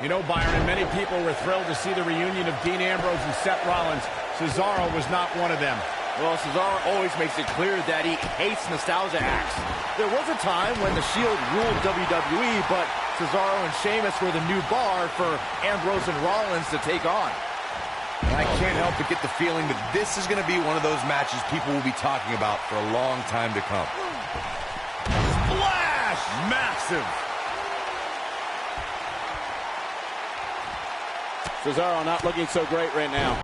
You know, Byron, many people were thrilled to see the reunion of Dean Ambrose and Seth Rollins. Cesaro was not one of them. Well, Cesaro always makes it clear that he hates nostalgia acts. There was a time when the Shield ruled WWE, but Cesaro and Sheamus were the new bar for Ambrose and Rollins to take on. I can't help but get the feeling that this is going to be one of those matches people will be talking about for a long time to come. Splash! Massive. Cesaro not looking so great right now.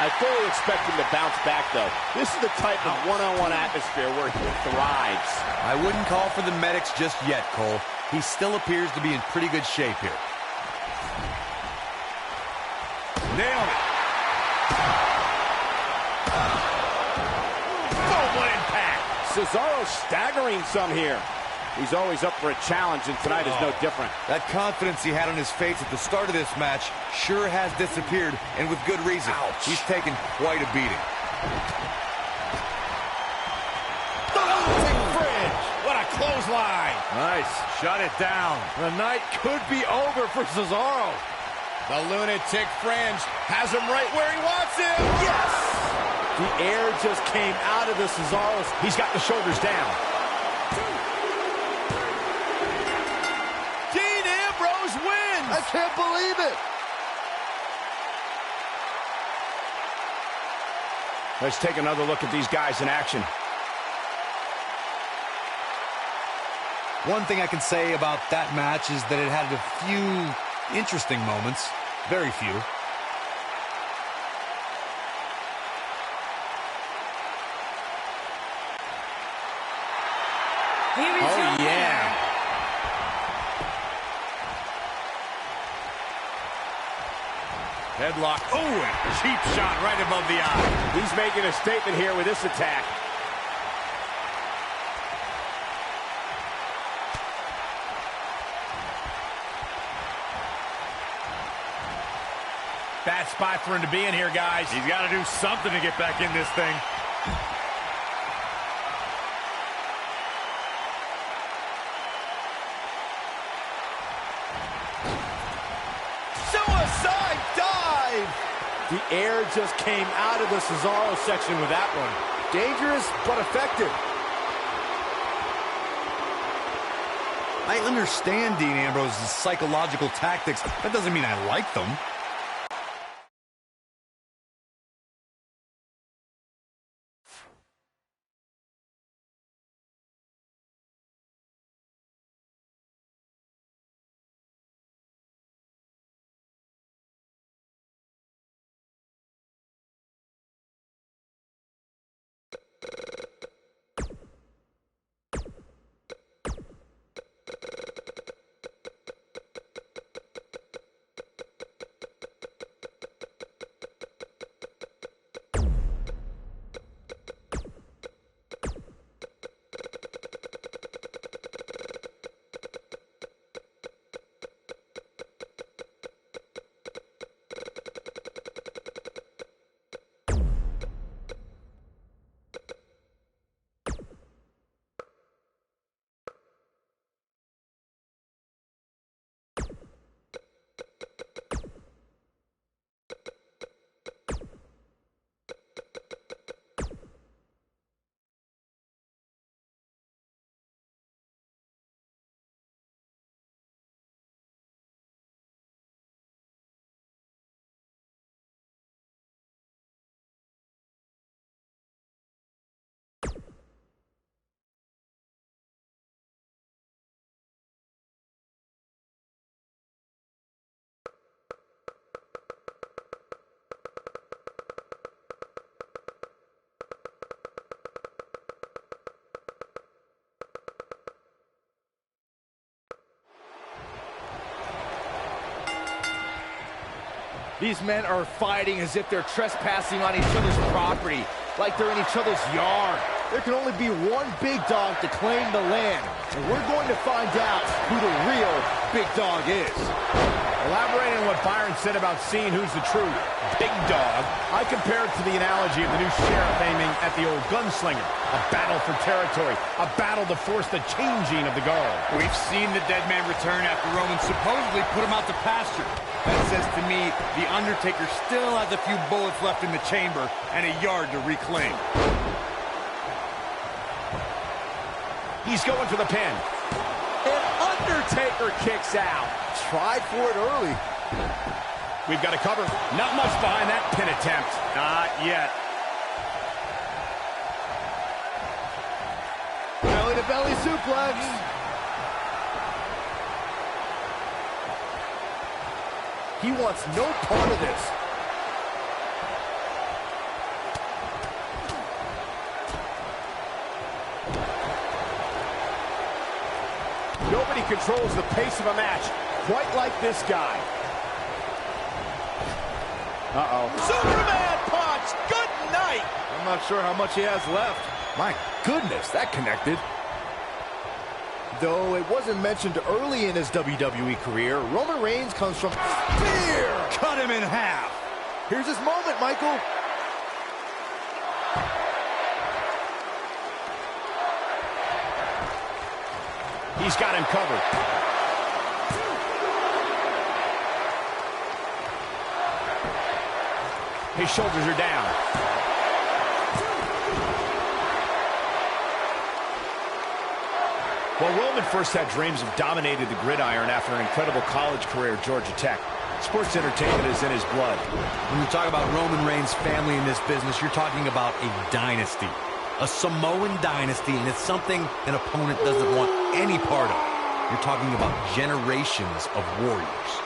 I fully expect him to bounce back, though. This is the type of one-on-one atmosphere where he thrives. I wouldn't call for the medics just yet, Cole. He still appears to be in pretty good shape here. Nailed it. Oh, what impact. Cesaro staggering some here. He's always up for a challenge, and tonight is no different. That confidence he had on his face at the start of this match sure has disappeared, and with good reason. Ouch. He's taken quite a beating. Fridge. What a clothesline. Nice. Shut it down. The night could be over for Cesaro. The lunatic fringe has him right where he wants him. Yes! The air just came out of the Cesaro. He's got the shoulders down. Dean Ambrose wins! I can't believe it! Let's take another look at these guys in action. One thing I can say about that match is that it had a few interesting moments. Very few. Oh, yeah. Headlock. Oh, and cheap shot right above the eye. He's making a statement here with this attack. Bad spot for him to be in here, guys. He's got to do something to get back in this thing. Suicide dive! The air just came out of the Cesaro section with that one. Dangerous, but effective. I understand Dean Ambrose's psychological tactics. That doesn't mean I like them. These men are fighting as if they're trespassing on each other's property, like they're in each other's yard. There can only be one big dog to claim the land, and we're going to find out who the real big dog is. Elaborating on what Byron said about seeing who's the true big dog, I compare it to the analogy of the new sheriff aiming at the old gunslinger. A battle for territory, a battle to force the changing of the guard. We've seen the dead man return after Roman supposedly put him out to pasture. That says to me, The Undertaker still has a few bullets left in the chamber and a yard to reclaim. He's going for the pin. And Undertaker kicks out. Tried for it early. We've got a cover. Not much behind that pin attempt. Not yet. Belly-to-belly suplex. He wants no part of this. Nobody controls the pace of a match quite like this guy. Uh-oh. Superman punch! Good night! I'm not sure how much he has left. My goodness, that connected. Though it wasn't mentioned early in his WWE career, Roman Reigns comes from spear. Cut him in half. Here's his moment, Michael. He's got him covered. His shoulders are down. Well, Roman first had dreams of dominating the gridiron after an incredible college career at Georgia Tech. Sports entertainment is in his blood. When you talk about Roman Reigns' family in this business, you're talking about a dynasty. A Samoan dynasty, and it's something an opponent doesn't want any part of. You're talking about generations of warriors.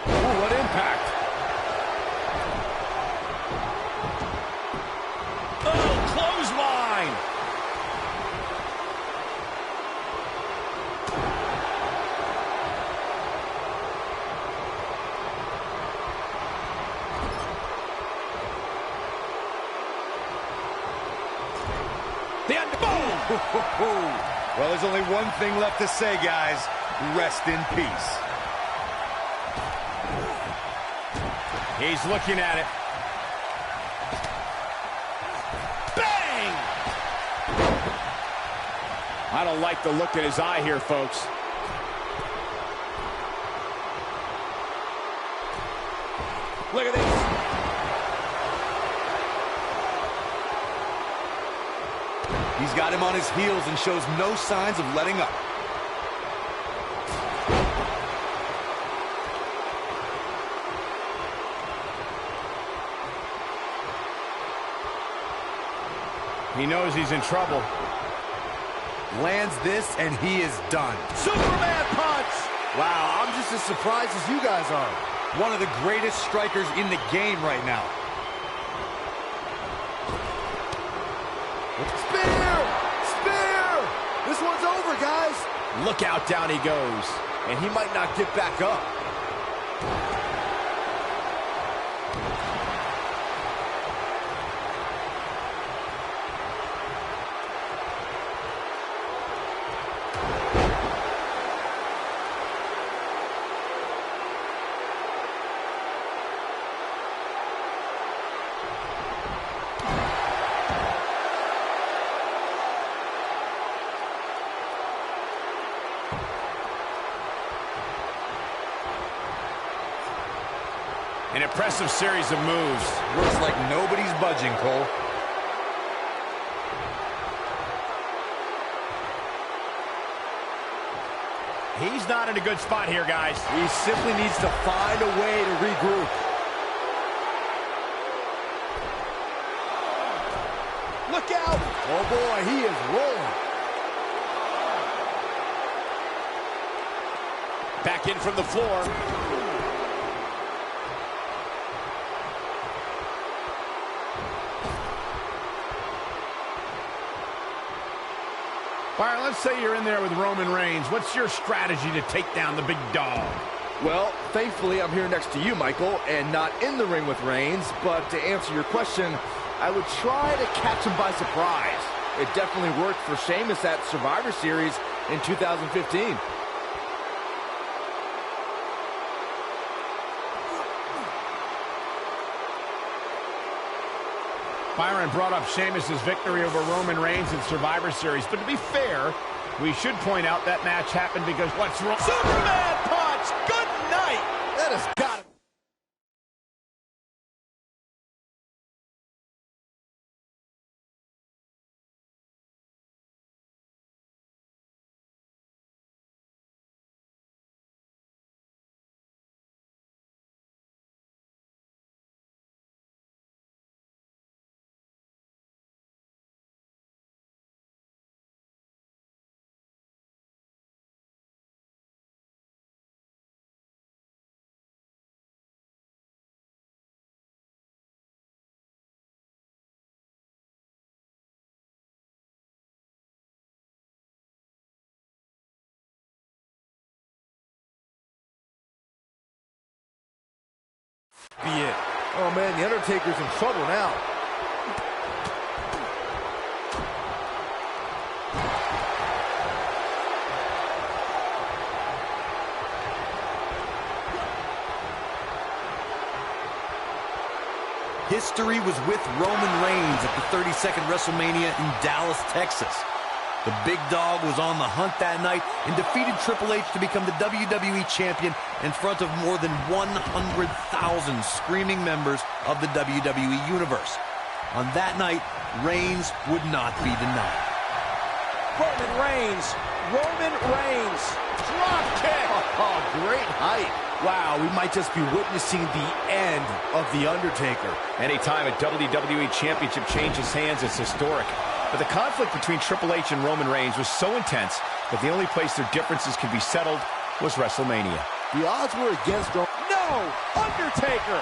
Oh, what impact! Oh, clothesline! The end. Boom! Well, there's only one thing left to say, guys. Rest in peace. He's looking at it. Bang! I don't like the look in his eye here, folks. Look at this. He's got him on his heels and shows no signs of letting up. He knows he's in trouble. Lands this, and he is done. Superman punch! Wow, I'm just as surprised as you guys are. One of the greatest strikers in the game right now. Spear! Spear! This one's over, guys. Look out, down he goes. And he might not get back up. An impressive series of moves. Looks like nobody's budging, Cole. He's not in a good spot here, guys. He simply needs to find a way to regroup. Look out! Oh boy, he is rolling. Back in from the floor. Byron, let's say you're in there with Roman Reigns. What's your strategy to take down the big dog? Well, thankfully, I'm here next to you, Michael, and not in the ring with Reigns. But to answer your question, I would try to catch him by surprise. It definitely worked for Sheamus at Survivor Series in 2015. Byron brought up Sheamus' victory over Roman Reigns in Survivor Series. But to be fair, we should point out that match happened because what's wrong? Superman punch! Good night! That has got it. Be it. Oh, man, The Undertaker's in trouble now. History was with Roman Reigns at the 32nd WrestleMania in Dallas, Texas. The big dog was on the hunt that night and defeated Triple H to become the WWE Champion in front of more than 100,000 screaming members of the WWE Universe. On that night, Reigns would not be denied. Roman Reigns. Drop kick. Oh, great height. Wow, we might just be witnessing the end of The Undertaker. Anytime a WWE Championship changes hands, it's historic. But the conflict between Triple H and Roman Reigns was so intense that the only place their differences could be settled was WrestleMania. The odds were against Roman. No! Undertaker!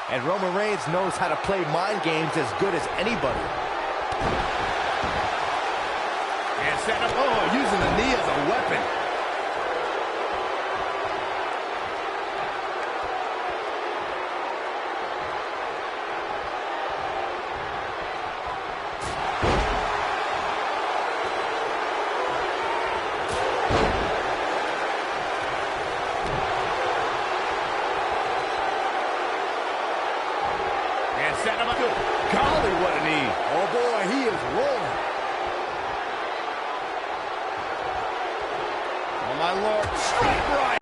And Roman Reigns knows how to play mind games as good as anybody. And set up. Oh, using the knee as a weapon. Set him up. Golly, what a knee. Oh, boy, he is rolling. Oh, my Lord. Straight right.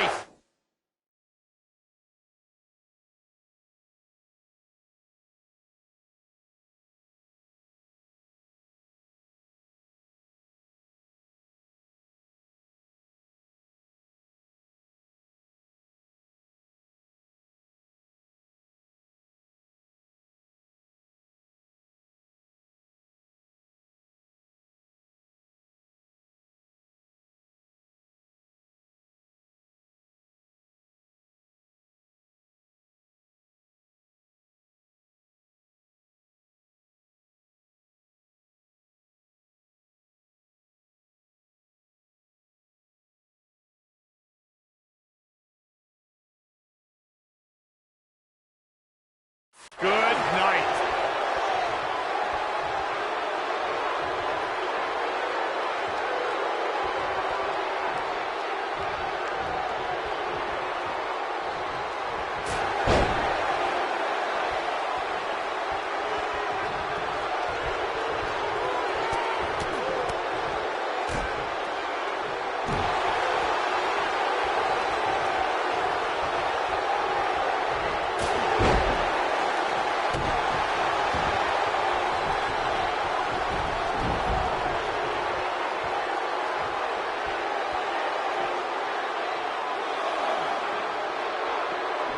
Good night.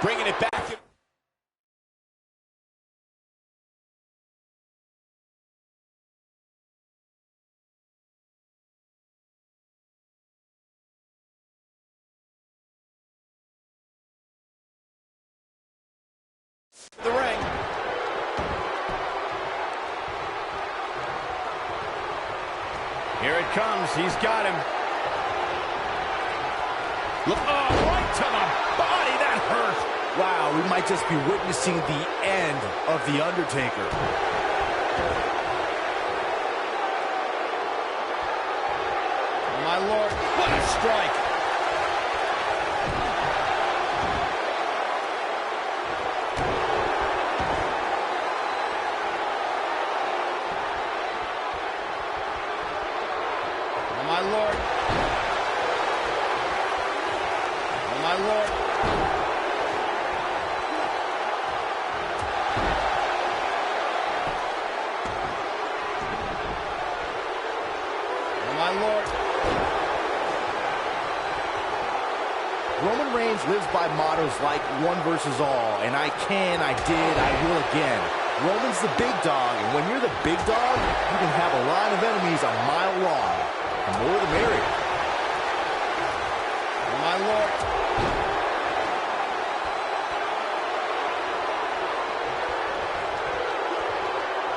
Bringing it back. The ring. Here it comes. He's got him. Look, oh, right to the body. That hurt. Wow, we might just be witnessing the end of The Undertaker. Oh, my Lord. What a strike. Oh, my Lord. Oh, my Lord. Oh, my Lord. Roman Reigns lives by mottos like one versus all, and I can, I did, I will again. Roman's the big dog, and when you're the big dog, you can have a line of enemies a mile long. The more the merrier. Oh, my Lord.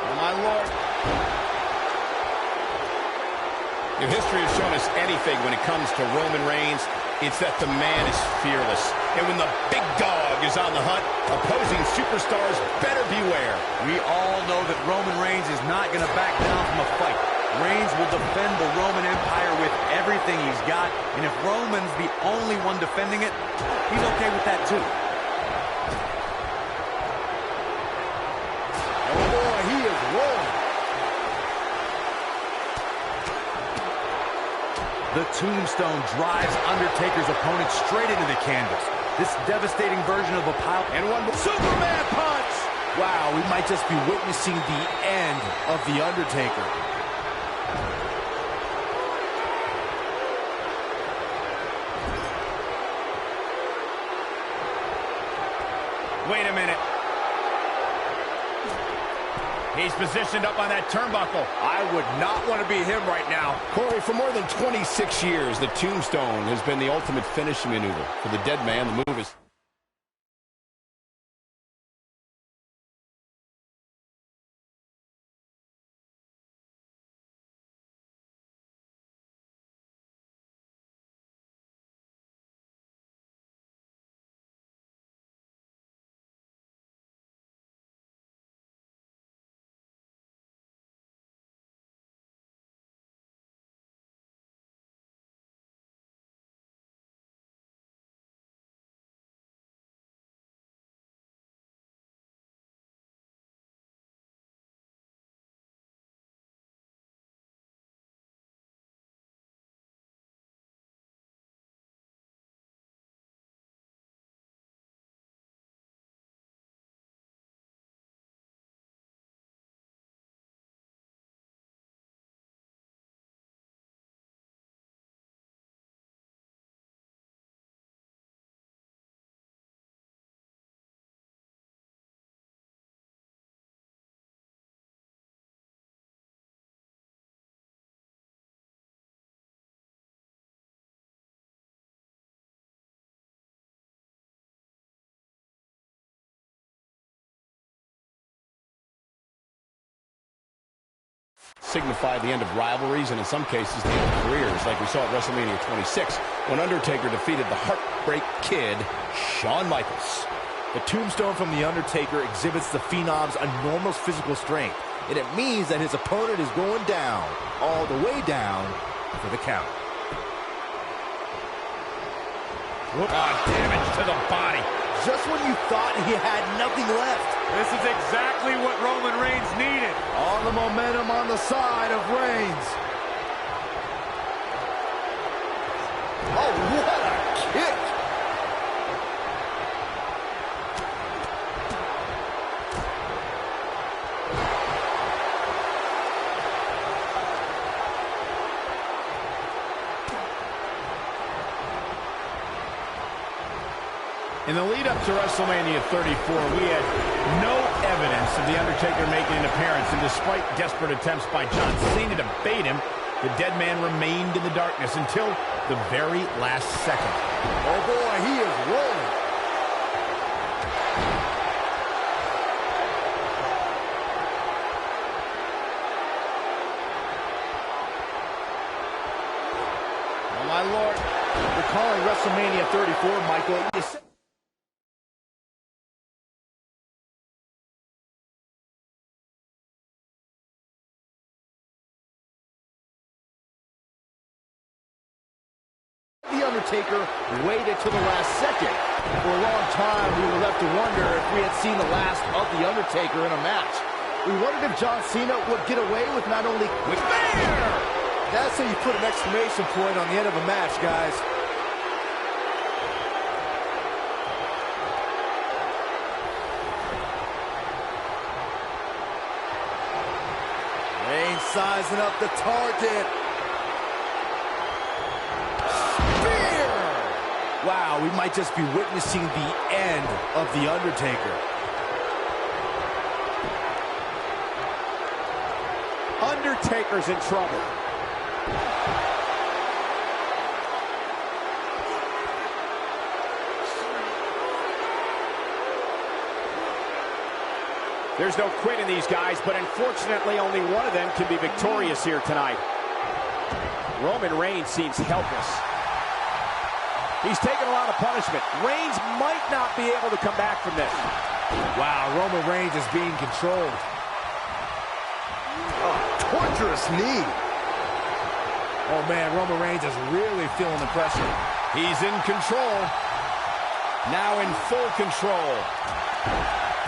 Oh, my Lord. If history has shown us anything when it comes to Roman Reigns, it's that the man is fearless. And when the big dog is on the hunt, opposing superstars better beware. We all know that Roman Reigns is not going to back down from a fight. Reigns will defend the Roman Empire with everything he's got, and if Roman's the only one defending it, he's okay with that too. Oh boy, he is rolling. The Tombstone drives Undertaker's opponent straight into the canvas. This devastating version of a pile. And one Superman punch! Wow, we might just be witnessing the end of The Undertaker. Wait a minute. He's positioned up on that turnbuckle. I would not want to be him right now. Corey, for more than 26 years, the Tombstone has been the ultimate finishing maneuver. For the dead man, the move is... signify the end of rivalries and in some cases the end of careers, like we saw at WrestleMania 26 when Undertaker defeated the Heartbreak Kid, Shawn Michaels. The Tombstone from The Undertaker exhibits the Phenom's enormous physical strength, and it means that his opponent is going down, all the way down, for the count. Damage to the body. Just when you thought he had nothing left. This is exactly what Roman Reigns needed. All the momentum on the side of Reigns. Oh, what a kick! In the lead-up to WrestleMania 34, we had no evidence of The Undertaker making an appearance, and despite desperate attempts by John Cena to bait him, the dead man remained in the darkness until the very last second. Oh boy, he is rolling. my Lord. We're calling WrestleMania 34, Michael. The Undertaker waited till the last second. For a long time, we were left to wonder if we had seen the last of The Undertaker in a match. We wondered if John Cena would get away with not only McMahon. That's how you put an exclamation point on the end of a match, guys. Reigns sizing up the target. Wow, we might just be witnessing the end of The Undertaker. Undertaker's in trouble. There's no quit in these guys, but unfortunately only one of them can be victorious here tonight. Roman Reigns seems helpless. He's taken a lot of punishment. Reigns might not be able to come back from this. Wow, Roman Reigns is being controlled. Oh, torturous knee. Oh, man, Roman Reigns is really feeling the pressure. He's in control. Now in full control.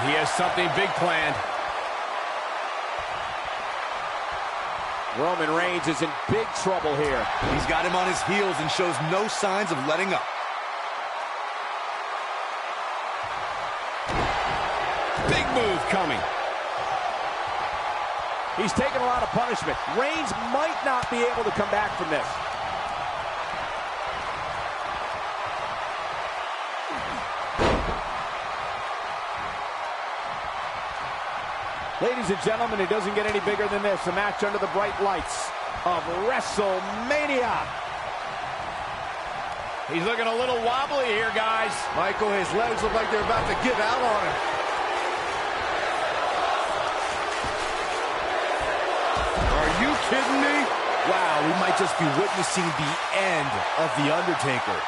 He has something big planned. Roman Reigns is in big trouble here. He's got him on his heels and shows no signs of letting up. Big move coming. He's taken a lot of punishment. Reigns might not be able to come back from this. Ladies and gentlemen, it doesn't get any bigger than this. A match under the bright lights of WrestleMania. He's looking a little wobbly here, guys. Michael, his legs look like they're about to give out on him. Are you kidding me? Wow, we might just be witnessing the end of The Undertaker.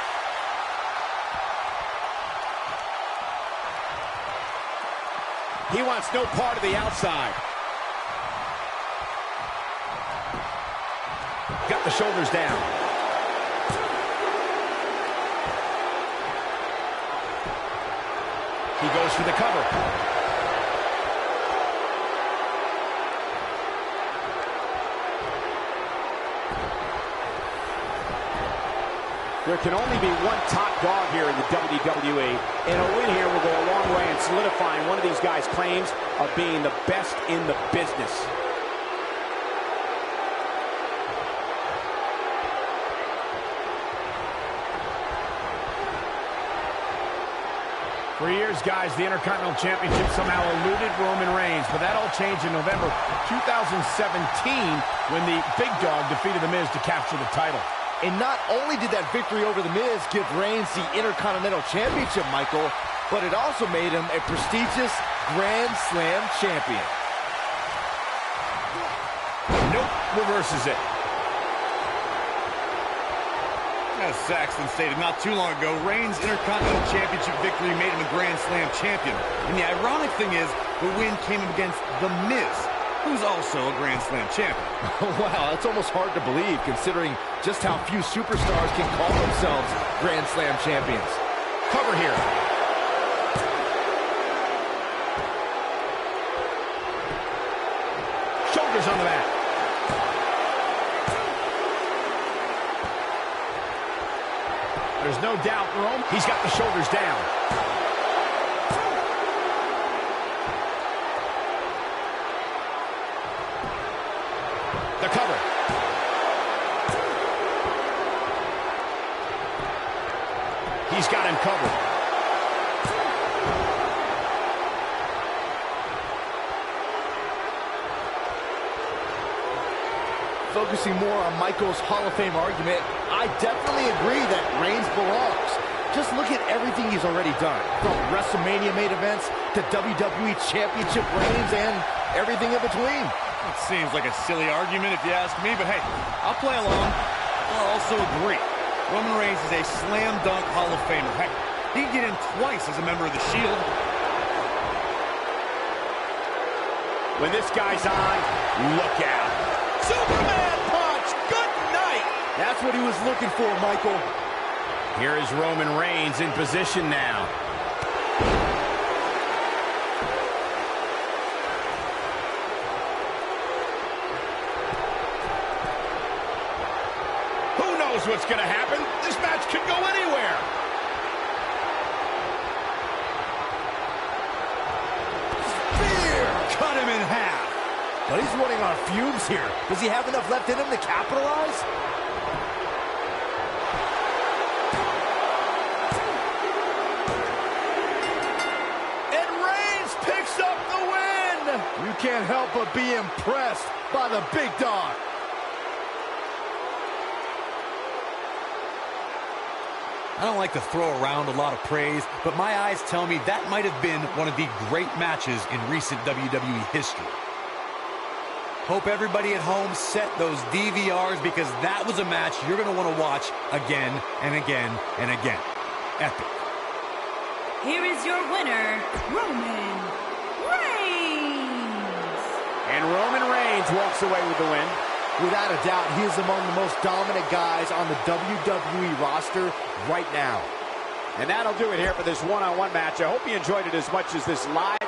He wants no part of the outside. Got the shoulders down. He goes for the cover. There can only be one top dog here in the WWE, and a win here will go a long way in solidifying one of these guys' claims of being the best in the business. For years, guys, the Intercontinental Championship somehow eluded Roman Reigns, but that all changed in November 2017 when the Big Dog defeated The Miz to capture the title. And not only did that victory over The Miz give Reigns the Intercontinental Championship, Michael, but it also made him a prestigious Grand Slam champion. Nope, reverses it. As Saxton stated not too long ago, Reigns' Intercontinental Championship victory made him a Grand Slam champion. And the ironic thing is, the win came against The Miz, who's also a Grand Slam champion. Wow, that's almost hard to believe, considering just how few superstars can call themselves Grand Slam champions. Cover here. Shoulders on the mat. There's no doubt, Rome. He's got the shoulders down. The cover. He's got him covered. Focusing more on Michael's Hall of Fame argument, I definitely agree that Reigns belongs. Just look at everything he's already done, from WrestleMania main events to WWE Championship reigns and everything in between. It seems like a silly argument if you ask me, but hey, I'll play along. I'll also agree. Roman Reigns is a slam dunk Hall of Famer. Heck, he'd get in twice as a member of the Shield. When this guy's on, look out. Superman punch! Good night! That's what he was looking for, Michael. Here is Roman Reigns in position now. Who knows what's going to happen? This match could go anywhere. Cut him in half. But he's running on fumes here. Does he have enough left in him to capitalize? And Reigns picks up the win! You can't help but be impressed by the big dog. I don't like to throw around a lot of praise, but my eyes tell me that might have been one of the great matches in recent WWE history. Hope everybody at home set those DVRs because that was a match you're going to want to watch again and again and again. Epic. Here is your winner, Roman Reigns. And Roman Reigns walks away with the win. Without a doubt, he is among the most dominant guys on the WWE roster right now. And that'll do it here for this one-on-one match. I hope you enjoyed it as much as this live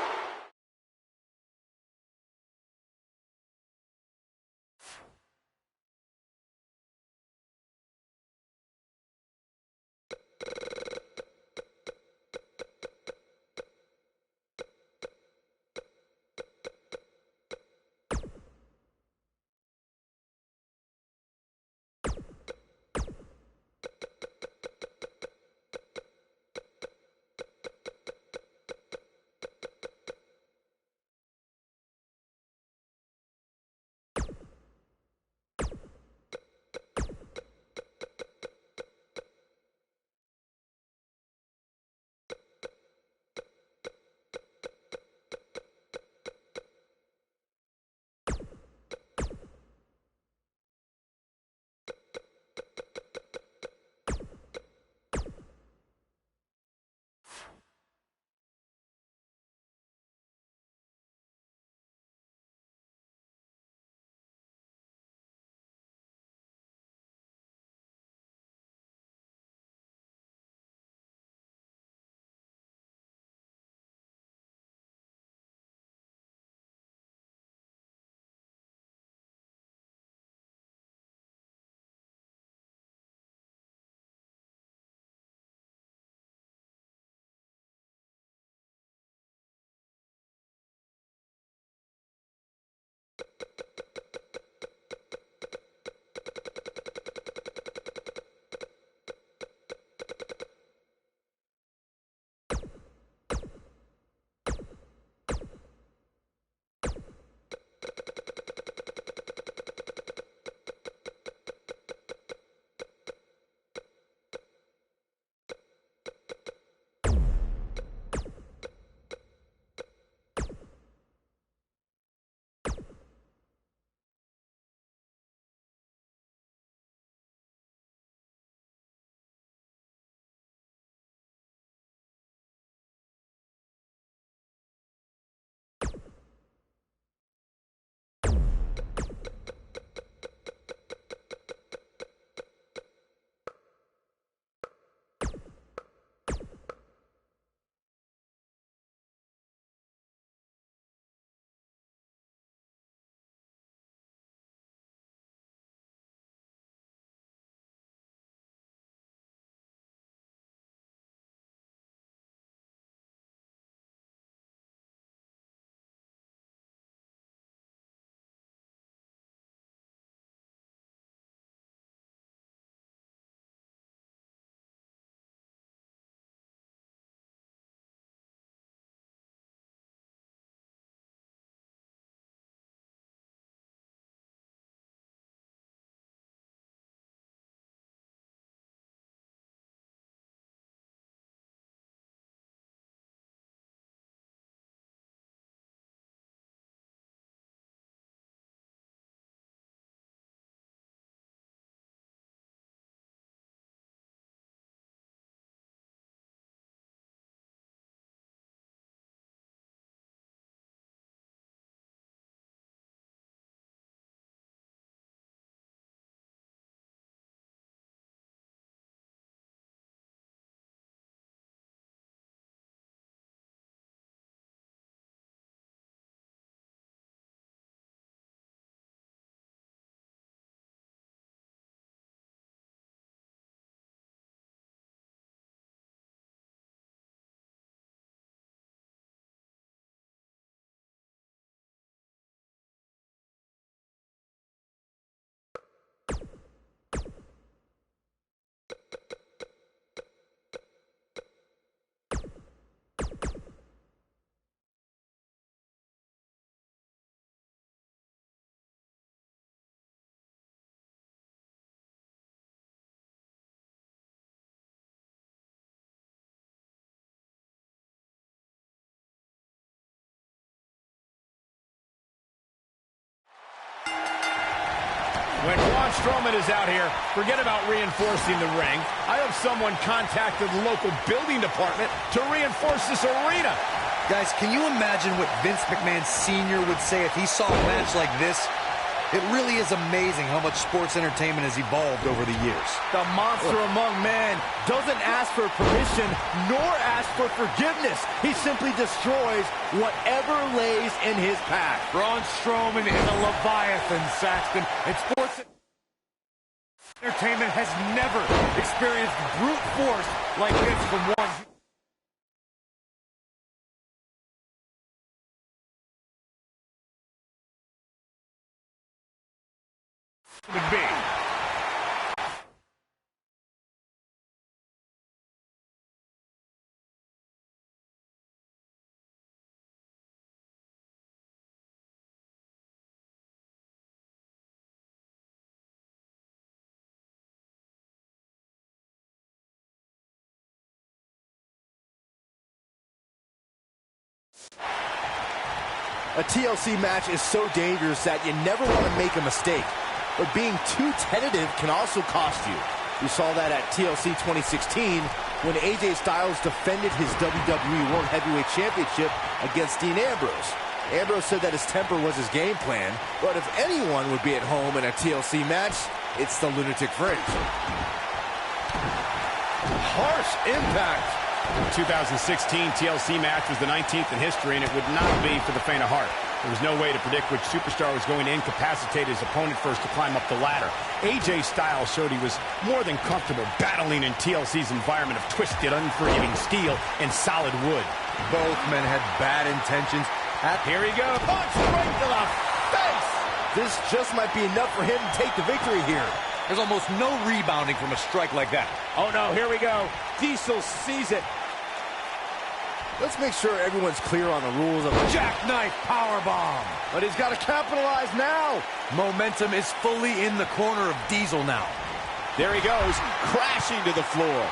When Braun Strowman is out here, forget about reinforcing the ring. I hope someone contacted the local building department to reinforce this arena. Guys, can you imagine what Vince McMahon Sr. would say if he saw a match like this? It really is amazing how much sports entertainment has evolved over the years. The monster among men doesn't ask for permission nor ask for forgiveness. He simply destroys whatever lays in his path. Braun Strowman is a Leviathan, Saxton, and sports entertainment has never experienced brute force like this from one human being. A TLC match is so dangerous that you never want to make a mistake. But being too tentative can also cost you. We saw that at TLC 2016 when AJ Styles defended his WWE World Heavyweight Championship against Dean Ambrose. Ambrose said that his temper was his game plan, but if anyone would be at home in a TLC match, it's the Lunatic Fringe. Harsh impact. The 2016 TLC match was the 19th in history, and it would not be for the faint of heart. There was no way to predict which superstar was going to incapacitate his opponent first to climb up the ladder. AJ Styles showed he was more than comfortable battling in TLC's environment of twisted, unforgiving steel and solid wood. Both men had bad intentions. Here he goes. Punch right to the face! This just might be enough for him to take the victory here. There's almost no rebounding from a strike like that. Oh no, here we go. Diesel sees it. Let's make sure everyone's clear on the rules of Jackknife powerbomb. But he's got to capitalize now. Momentum is fully in the corner of Diesel now. There he goes, crashing to the floor.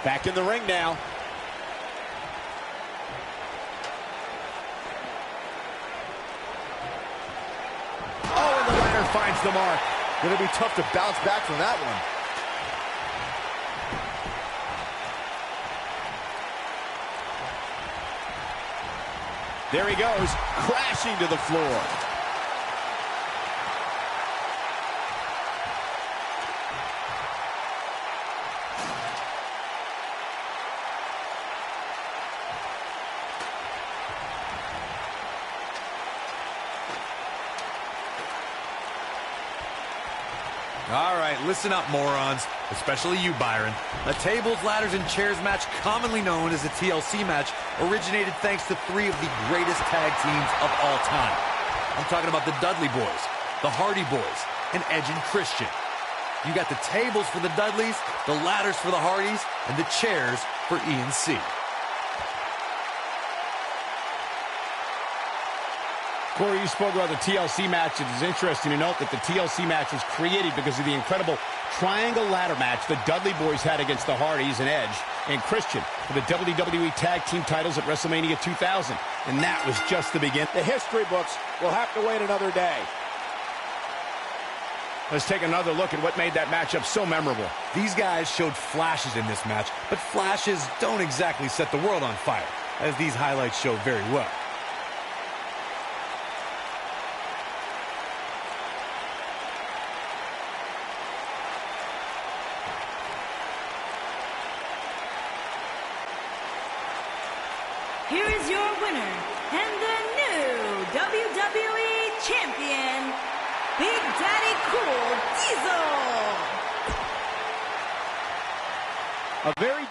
Back in the ring now. Oh, and the ladder finds the mark. Gonna be tough to bounce back from that one. There he goes, crashing to the floor. All right, listen up, morons. Especially you, Byron. A tables, ladders, and chairs match, commonly known as a TLC match, originated thanks to three of the greatest tag teams of all time. I'm talking about the Dudley Boys, the Hardy Boys, and Edge and Christian. You got the tables for the Dudleys, the ladders for the Hardys, and the chairs for E&C. Corey, you spoke about the TLC match. It is interesting to note that the TLC match was created because of the incredible triangle ladder match the Dudley Boys had against the Hardys and Edge and Christian for the WWE Tag Team titles at WrestleMania 2000. And that was just the beginning. The history books will have to wait another day. Let's take another look at what made that matchup so memorable. These guys showed flashes in this match, but flashes don't exactly set the world on fire, as these highlights show very well. Here is your winner, and the new WWE Champion, Big Daddy Cool Diesel. A very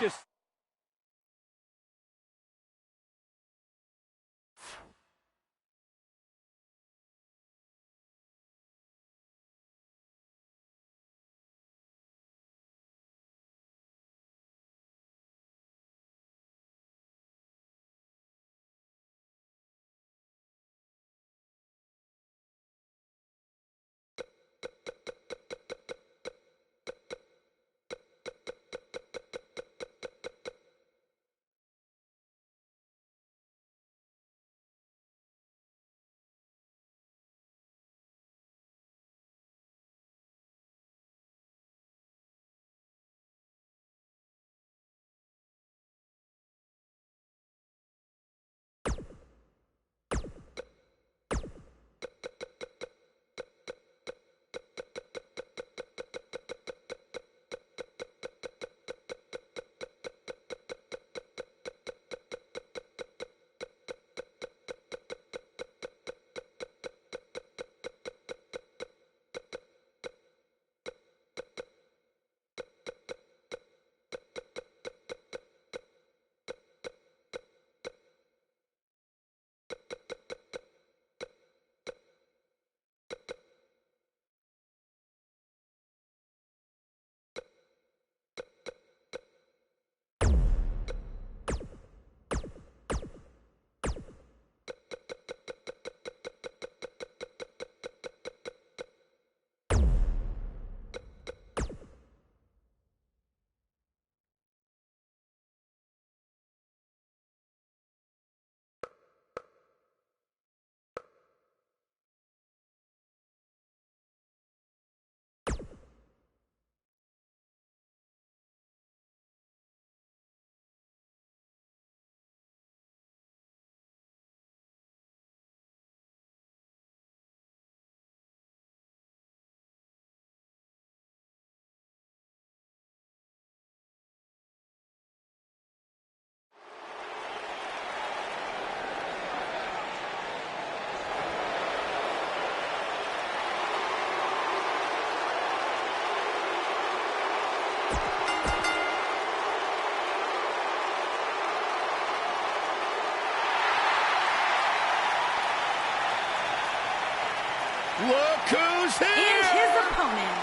Look who's here! And his opponent,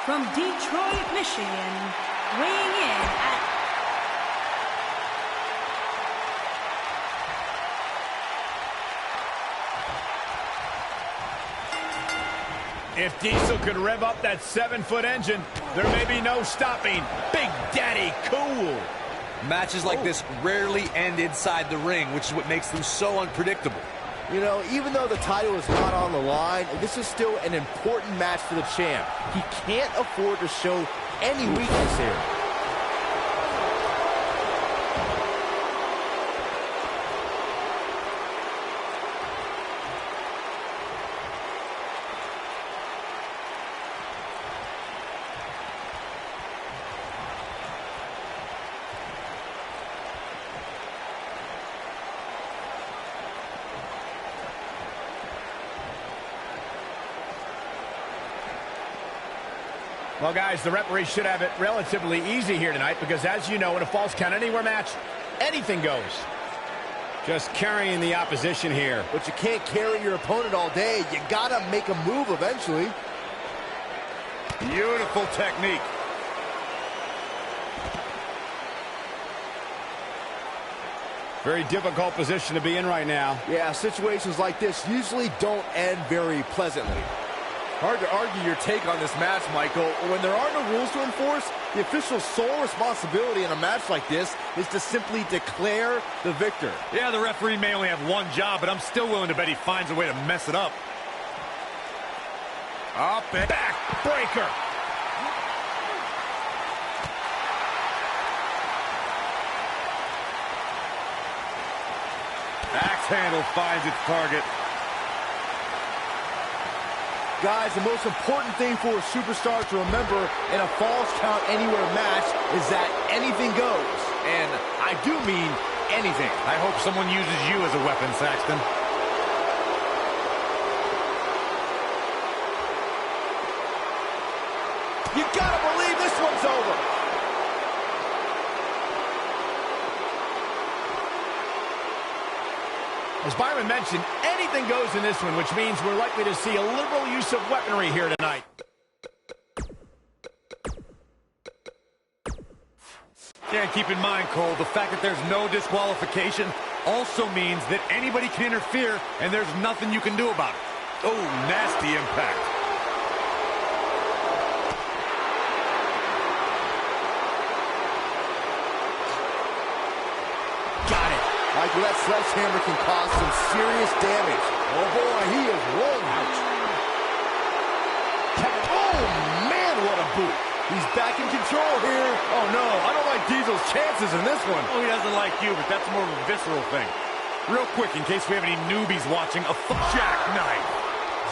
from Detroit, Michigan, weighing in at If Diesel could rev up that 7-foot engine, there may be no stopping Big Daddy Cool. Matches like this rarely end inside the ring, which is what makes them so unpredictable. You know, even though the title is not on the line, this is still an important match for the champ. He can't afford to show any weakness here. Well, guys, the referee should have it relatively easy here tonight because, as you know, in a Falls Count Anywhere match, anything goes. Just carrying the opposition here. But you can't carry your opponent all day. You gotta make a move eventually. Beautiful technique. Very difficult position to be in right now. Yeah, situations like this usually don't end very pleasantly. Hard to argue your take on this match, Michael. When there are no rules to enforce, the official's sole responsibility in a match like this is to simply declare the victor. Yeah, the referee may only have one job, but I'm still willing to bet he finds a way to mess it up. Up and Back breaker. axe handle finds its target. Guys, the most important thing for a superstar to remember in a Falls Count Anywhere match is that anything goes. And I do mean anything. I hope someone uses you as a weapon, Saxton. You gotta believe this one's over. As Byron mentioned, anything goes in this one, which means we're likely to see a liberal use of weaponry here tonight. Yeah, keep in mind, Cole, the fact that there's no disqualification also means that anybody can interfere, and there's nothing you can do about it. Oh, nasty impact. Got it. Michael, that sledgehammer can cause some serious damage. Oh boy, he is rolling. Ouch. Oh man, what a boot. He's back in control here. Oh no, I don't like Diesel's chances in this one. Oh, he doesn't like you, but that's more of a visceral thing. Real quick, in case we have any newbies watching, a jackknife.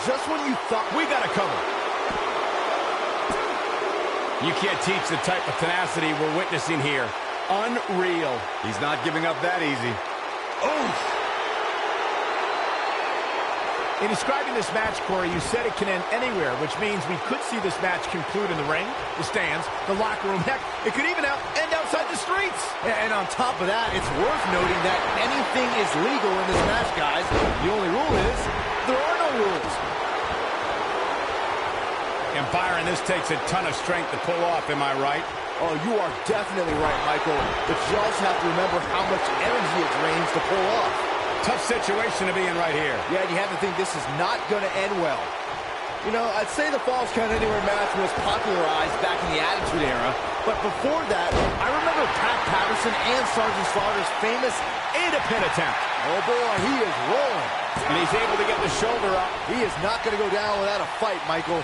Just when you thought We got to cover. You can't teach the type of tenacity we're witnessing here. Unreal. He's not giving up that easy. Oof. In describing this match, Corey, you said it can end anywhere, which means we could see this match conclude in the ring, the stands, the locker room. Heck, it could even end outside the streets. And on top of that, it's worth noting that anything is legal in this match, guys. Byron, this takes a ton of strength to pull off, am I right? Oh, you are definitely right, Michael. But you also have to remember how much energy it drains to pull off. Tough situation to be in right here. Yeah, and you have to think this is not going to end well. You know, I'd say the Falls Count Anywhere match was popularized back in the Attitude Era, but before that, I remember Pat Patterson and Sergeant Slaughter's famous A-to-pin attempt. Oh boy, he is rolling. And he's able to get the shoulder up. He is not going to go down without a fight, Michael.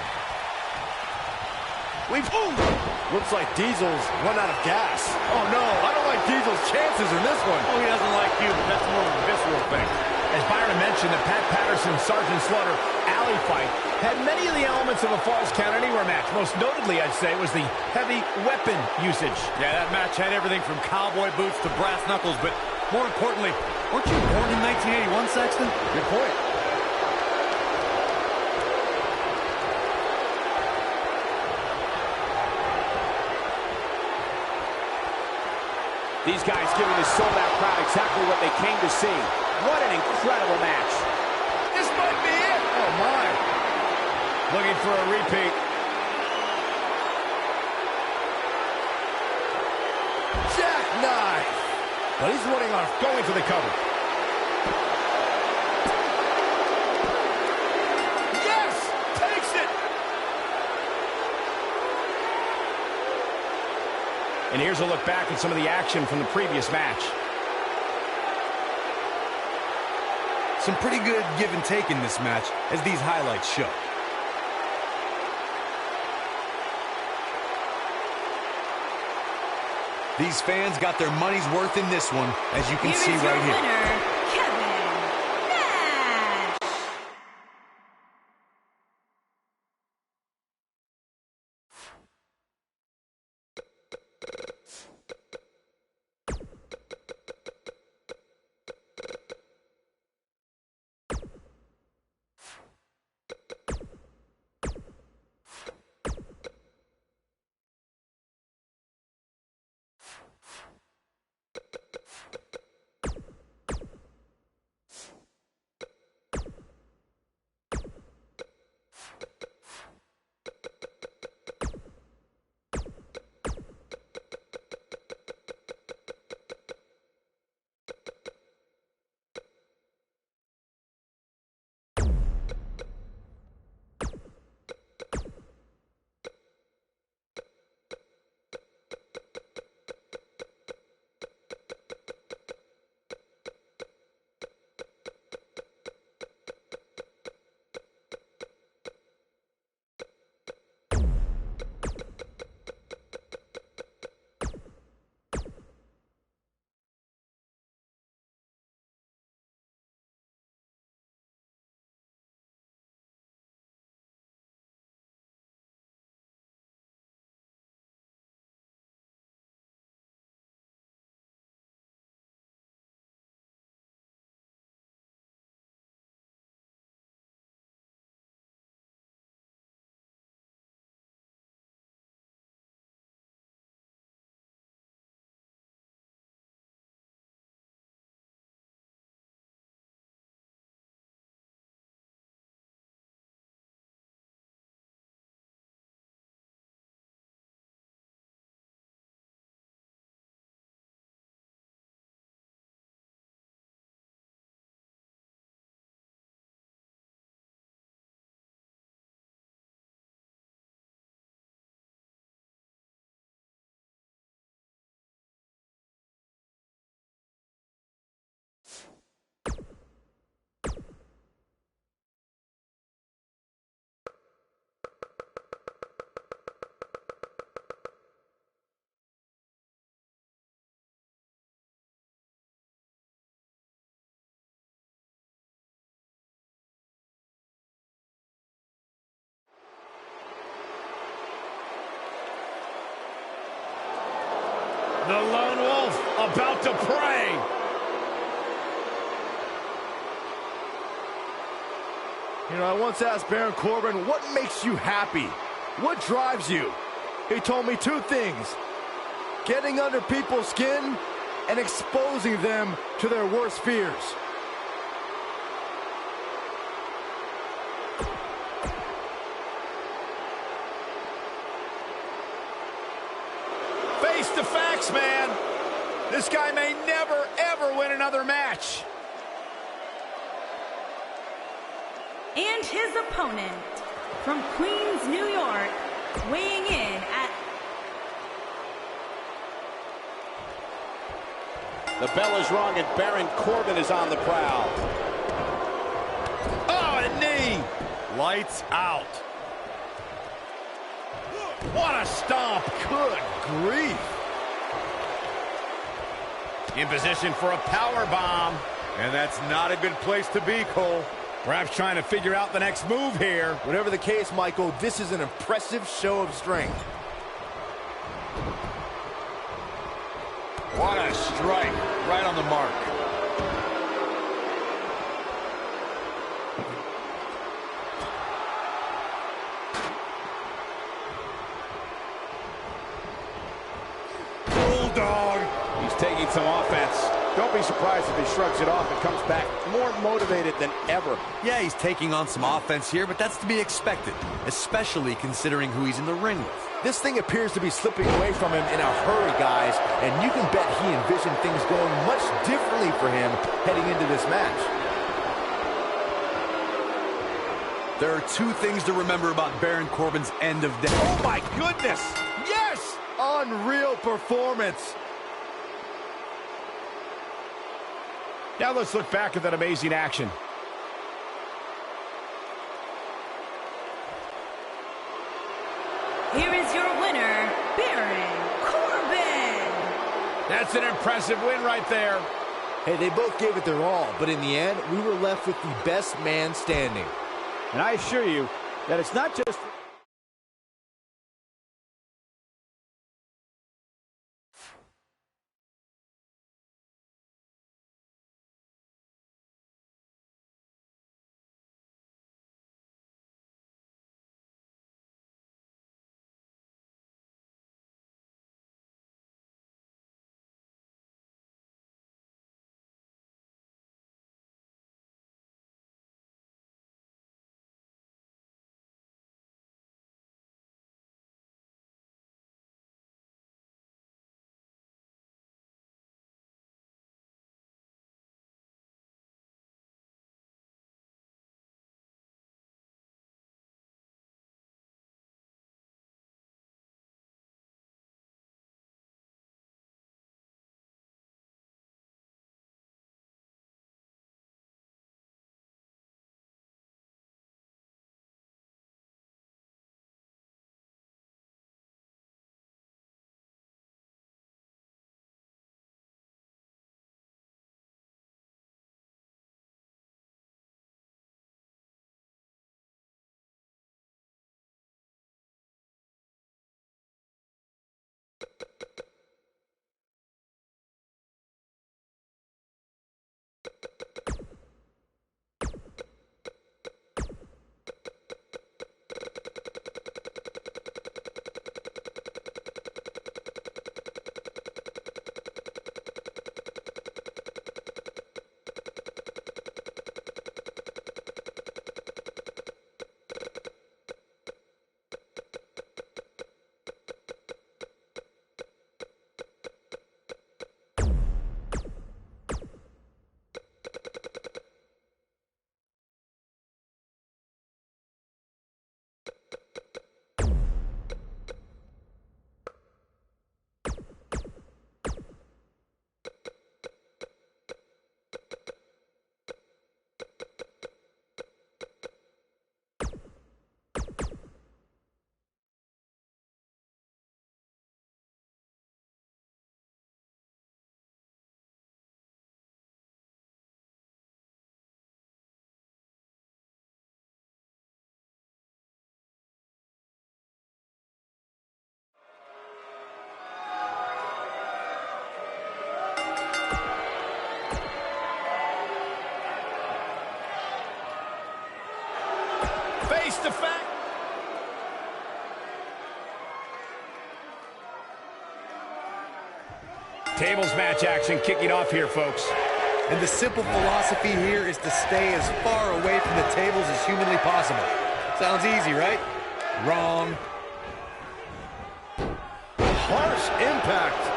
Looks like Diesel's run out of gas. Oh no, I don't like Diesel's chances in this one. Oh, he doesn't like you, but that's more of a visceral thing. As Byron mentioned, the Pat Patterson-Sergeant Slaughter alley fight had many of the elements of a Falls Count Anywhere match. Most notably, I'd say, was the heavy weapon usage. Yeah, that match had everything from cowboy boots to brass knuckles, but more importantly, weren't you born in 1981, Saxton? Good point. These guys giving this sold-out crowd exactly what they came to see. What an incredible match. This might be it. Oh, my. Looking for a repeat. Jackknife. But he's running off, going for the cover. Yes! Takes it! And here's a look back at some of the action from the previous match. Some pretty good give and take in this match, as these highlights show. These fans got their money's worth in this one, as you can see right here. Winner, Kevin Nash. The Lone Wolf about to pray. You know, I once asked Baron Corbin, what makes you happy? What drives you? He told me two things: getting under people's skin and exposing them to their worst fears. X-Man. This guy may never, ever win another match. And his opponent, from Queens, New York, weighing in at... The bell is rung and Baron Corbin is on the prowl. Oh, a knee. Lights out. What a stomp. Good grief. In position for a power bomb. And that's not a good place to be, Cole. Perhaps trying to figure out the next move here. Whatever the case, Michael, this is an impressive show of strength. What a strike. Right on the mark. Bulldog. He's taking some offense. Don't be surprised if he shrugs it off and comes back more motivated than ever. Yeah, he's taking on some offense here, but that's to be expected, especially considering who he's in the ring with. This thing appears to be slipping away from him in a hurry, guys, and you can bet he envisioned things going much differently for him heading into this match. There are two things to remember about Baron Corbin's end of day. Oh my goodness! Yes! Unreal performance. Now let's look back at that amazing action. Here is your winner, Baron Corbin. That's an impressive win right there. Hey, they both gave it their all, but in the end, we were left with the best man standing. And I assure you that it's not just... Face to face. Tables match action kicking off here, folks. And the simple philosophy here is to stay as far away from the tables as humanly possible. Sounds easy, right? Wrong. Harsh impact.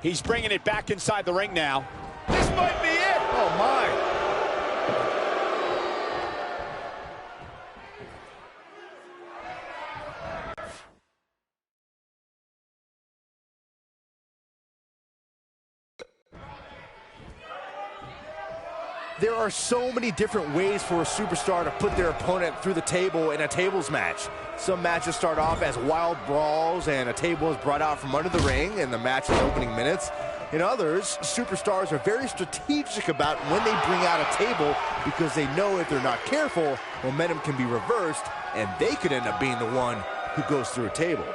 He's bringing it back inside the ring now. This might be it. Oh, my. There are so many different ways for a superstar to put their opponent through the table in a tables match. Some matches start off as wild brawls and a table is brought out from under the ring in the match's opening minutes. In others, superstars are very strategic about when they bring out a table because they know if they're not careful, momentum can be reversed and they could end up being the one who goes through a table.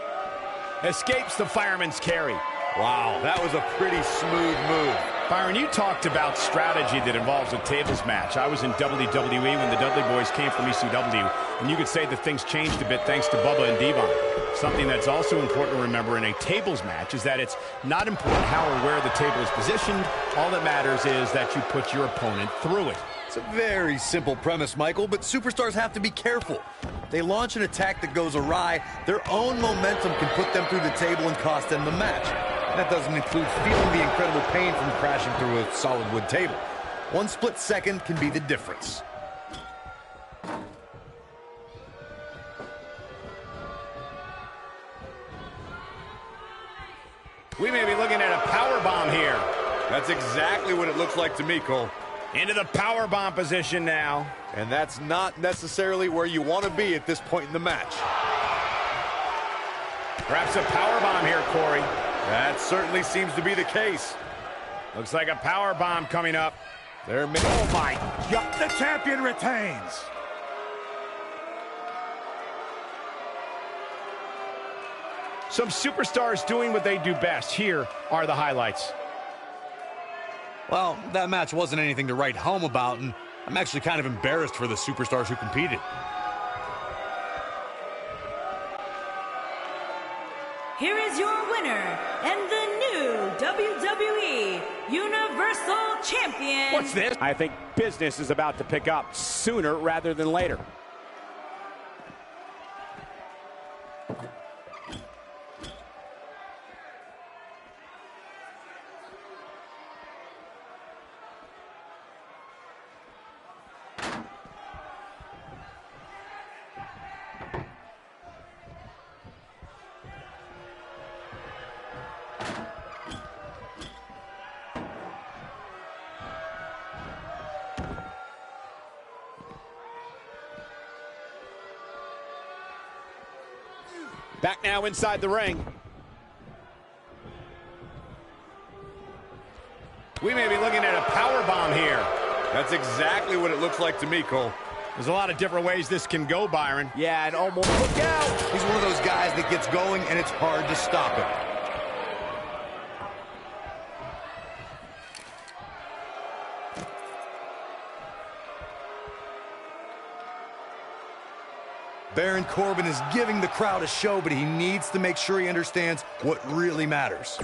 Escapes the fireman's carry. Wow, that was a pretty smooth move. Byron, you talked about strategy that involves a tables match. I was in WWE when the Dudley Boys came from ECW, and you could say that things changed a bit thanks to Bubba and Devon. Something that's also important to remember in a tables match is that it's not important how or where the table is positioned. All that matters is that you put your opponent through it. It's a very simple premise, Michael, but superstars have to be careful. They launch an attack that goes awry, their own momentum can put them through the table and cost them the match. That doesn't include feeling the incredible pain from crashing through a solid wood table. One split second can be the difference. We may be looking at a powerbomb here. That's exactly what it looks like to me, Cole. Into the powerbomb position now. And that's not necessarily where you want to be at this point in the match. Perhaps a powerbomb here, Corey. That certainly seems to be the case. Looks like a powerbomb coming up. Oh, my God. The champion retains. Some superstars doing what they do best. Here are the highlights. Well, that match wasn't anything to write home about, and I'm actually kind of embarrassed for the superstars who competed. Here is your winner and the new WWE Universal Champion. What's this? I think business is about to pick up sooner rather than later. Back now inside the ring. We may be looking at a powerbomb here. That's exactly what it looks like to me, Cole. There's a lot of different ways this can go, Byron. Yeah, and almost look out. He's one of those guys that gets going, and it's hard to stop him. Baron Corbin is giving the crowd a show, but he needs to make sure he understands what really matters.